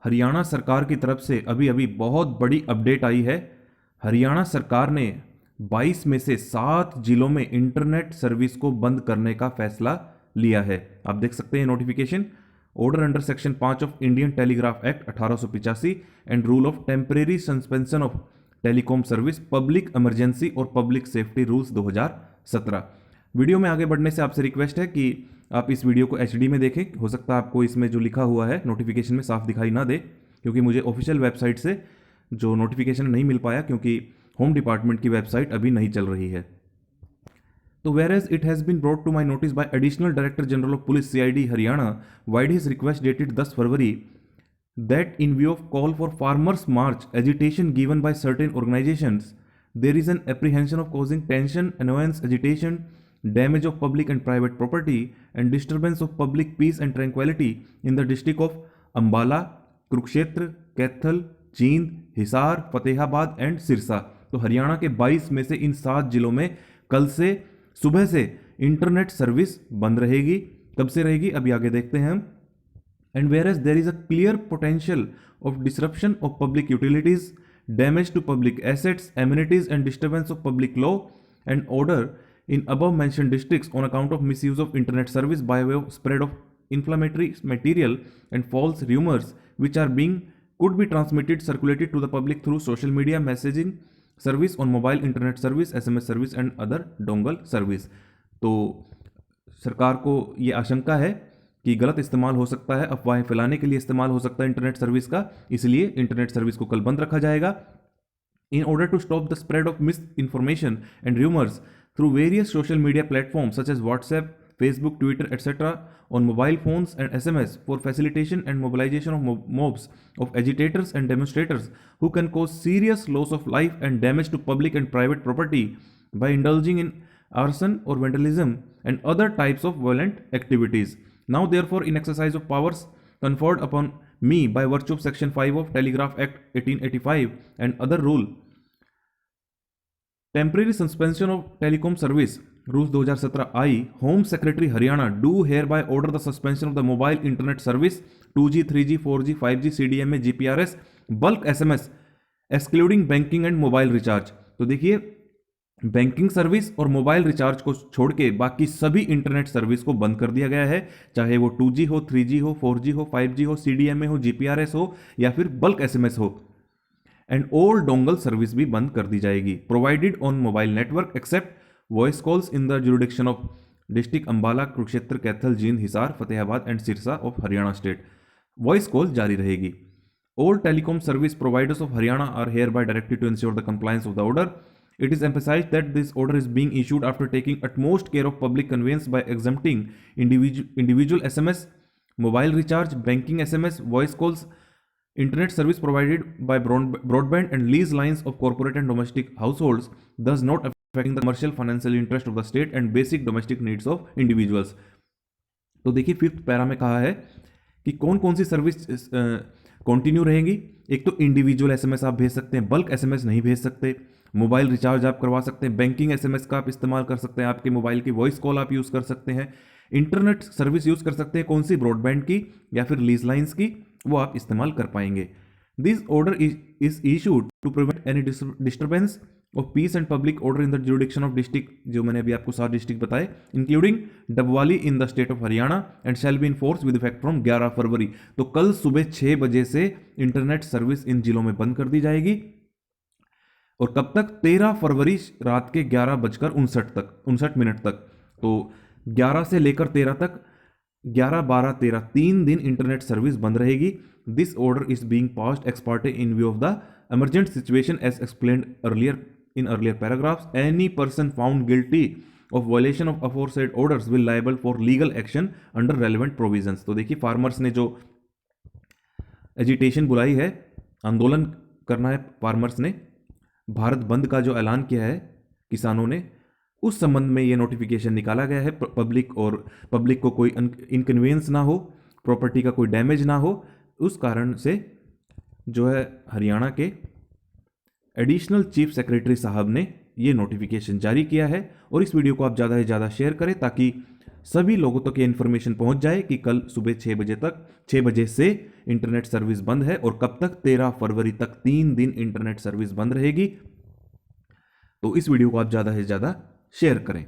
हरियाणा सरकार की तरफ से अभी अभी बहुत बड़ी अपडेट आई है। हरियाणा सरकार ने 22 में से 7 जिलों में इंटरनेट सर्विस को बंद करने का फैसला लिया है। आप देख सकते हैं notification. Order under section 5 of Indian telegraph act 1885 and rule of temporary suspension of telecom service, public emergency और पब्लिक सेफ्टी रूल्स 2017। वीडियो में आगे बढ़ने से आपसे रिक्वेस्ट है कि आप इस वीडियो को एचडी में देखें। हो सकता है आपको इसमें जो लिखा हुआ है नोटिफिकेशन में साफ दिखाई ना दे, क्योंकि मुझे ऑफिशियल वेबसाइट से जो नोटिफिकेशन नहीं मिल पाया, क्योंकि होम डिपार्टमेंट की वेबसाइट अभी नहीं चल रही है। तो whereas it has been brought to my notice by Additional Director General of Police CID Haryana via his request dated 10 February that in view of call for farmers march agitation given by certain organizations, there is an apprehension of causing tension, annoyance, agitation, damage of public and private property and disturbance of public peace and tranquility in the district of Ambala, Kurukshetra, Kaithal, Jind, Hisar, Fatehabad and Sirsa. तो हरियाणा के 22 में से इन 7 जिलों में कल से सुबह से इंटरनेट सर्विस बंद रहेगी। कब से रहेगी अभी आगे देखते हैं हम। And whereas there is a clear potential of disruption of public utilities, damage to public assets, amenities and disturbance of public law and order in above mentioned districts on account of misuse of internet service by way of spread of inflammatory material and false rumors which are being could be transmitted circulated to the public through social media messaging service on mobile internet service, SMS service and other dongle service। तो सरकार को ये आशंका है कि गलत इस्तेमाल हो सकता है, अफवाहें फैलाने के लिए इस्तेमाल हो सकता है इंटरनेट सर्विस का, इसलिए इंटरनेट सर्विस को कल बंद रखा जाएगा। In order to stop the spread of misinformation and rumors through various social media platforms such as WhatsApp, Facebook, Twitter, etc. on mobile phones and SMS for facilitation and mobilization of mobs of agitators and demonstrators who can cause serious loss of life and damage to public and private property by indulging in arson or vandalism and other types of violent activities. Now therefore in exercise of powers conferred upon me by virtue of section 5 of Telegraph Act 1885 and other rule, temporary suspension of telecom service rules 2017 I, home secretary Haryana do hereby order the suspension of the mobile internet service 2G, 3G, 4G, 5G, CDMA, GPRS, bulk SMS excluding banking and mobile recharge. तो देखिए, banking service और mobile recharge को छोड़ के बाकी सभी internet service को बंद कर दिया गया है, चाहे वो 2G हो, 3G हो, 4G हो, 5G हो, CDMA हो, GPRS हो या फिर बल्क SMS हो। एंड ऑल डोंगल सर्विस भी बंद कर दी जाएगी, provided on mobile network except voice calls in the jurisdiction of district Ambala, Kurukshetra, Kaithal, Jind, Hisar, Fatehabad and Sirsa of Haryana state. Voice call जारी रहेगी। All telecom service providers of Haryana are hereby directed to ensure the compliance of the order. It is emphasized that this order is being issued after taking utmost care of public convenience by exempting individual SMS, mobile recharge, banking SMS, voice calls, internet service provided by broadband and lease lines of corporate and domestic households, thus not affecting the commercial financial interest of the state and basic domestic needs of individuals। तो देखिए, fifth para में कहा है कि कौन कौन सी service continue रहेंगी। एक तो इंडिविजुअल एसएमएस आप भेज सकते हैं, बल्क एसएमएस नहीं भेज सकते, मोबाइल रिचार्ज आप करवा सकते हैं, बैंकिंग एसएमएस का आप इस्तेमाल कर सकते हैं, आपके मोबाइल की वॉइस कॉल आप यूज़ कर सकते हैं, इंटरनेट सर्विस यूज़ कर सकते हैं, कौन सी ब्रॉडबैंड की या फिर लीज लाइंस की, वो आप इस्तेमाल कर पाएंगे। This order is issued to prevent any disturbance of peace and public order in the jurisdiction of district, जो मैंने अभी आपको 7 डिस्ट्रिक्ट बताए, including Dabwali in the state of Haryana and shall be in force with effect from 11 February. तो कल सुबह 6 बजे से इंटरनेट सर्विस इन जिलों में बंद कर दी जाएगी। और कब तक? 13 फरवरी रात के 11:59 तक। तो 11 से लेकर 13 तक, 11, 12, 13, 3 दिन इंटरनेट सर्विस बंद रहेगी। This order is being passed x Partey in view of the emergent situation as explained earlier in earlier paragraphs. Any person found guilty of violation of aforesaid orders will liable for legal action under relevant provisions। तो देखिए, farmers ने जो agitation बुलाई है, आंदोलन करना है farmers ने, भारत बंद का जो ऐलान किया है किसानों ने, उस संबंध में ये नोटिफिकेशन निकाला गया है। पब्लिक को कोई इनकन्वीनियंस ना हो, प्रॉपर्टी का कोई डैमेज ना हो, उस कारण से जो है हरियाणा के एडिशनल चीफ सेक्रेटरी साहब ने ये नोटिफिकेशन जारी किया है। और इस वीडियो को आप ज़्यादा से ज़्यादा शेयर करें ताकि सभी लोगों तक ये इन्फॉर्मेशन पहुंच जाए कि कल सुबह 6 बजे से इंटरनेट सर्विस बंद है और कब तक, 13 फरवरी तक 3 दिन इंटरनेट सर्विस बंद रहेगी। तो इस वीडियो को आप ज़्यादा से ज़्यादा शेयर करें।